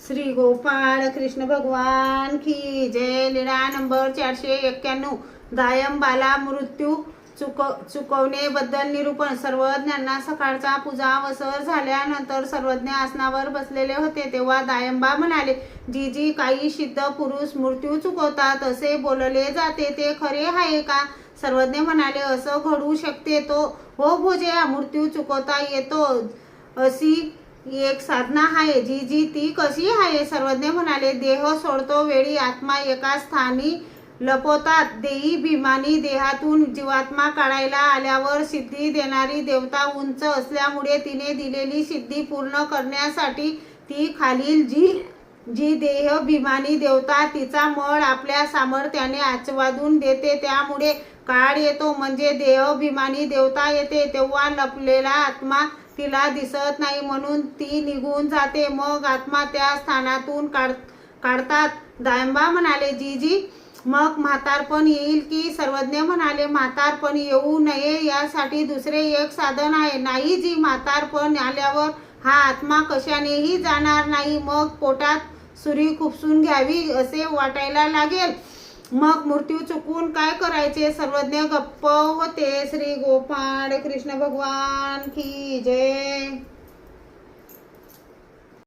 श्री गोपाळ कृष्ण भगवान की जय। लीळा नंबर 491। दायंबाला मृत्यू चुकवणेबद्दल निरूपण। सर्वज्ञांना सकाळचा पूजावसर झाल्यानंतर सर्वज्ञ आसनावर बसलेले होते तेव्हा दायंबा म्हणाले, जी काही सिद्ध पुरुष मृत्यू चुकवतात असे बोलले जाते ते खरे आहे का? सर्वज्ञ म्हणाले, असं घडू शकते तो हो भोजे, मृत्यू चुकवता येतो अशी एक साधना आहे। जी ती कशी आहे? सर्वज्ञ म्हणाले, देह सोडतो वेळी आत्मा एका स्थानी लपवतात। देही देहातून जीवात्मा काढायला आल्यावर सिद्धी देणारी देवता उंच असल्यामुळे तिने दिलेली सिद्धी पूर्ण करण्यासाठी ती खालील जी देहाभिमानी देवता तिचा मळ आपल्या सामर्थ्याने आस्वादून देते त्यामुळे काळ येतो म्हणजे देहाभिमानी देवता येते तेव्हा लपलेला आत्मा तिला दिसत नाही म्हणून ती निघून जाते, मग आत्मा त्या स्थानातून काढतात। दायंबा म्हणाले, जी मग म्हातारपण येईल की? सर्वज्ञ म्हणाले, म्हातारपण येऊ नये यासाठी दुसरे एक साधन आहे। नाही जी म्हातारपण आल्यावर हा आत्मा कशानेही जाणार नाही, मग पोटात सुरी खुपसून घ्यावी असे वाटायला लागेल, मग मृत्यू चुकून काय करायचे? सर्वज्ञ गप्प होते। श्री गोपाळ कृष्ण भगवान की जय।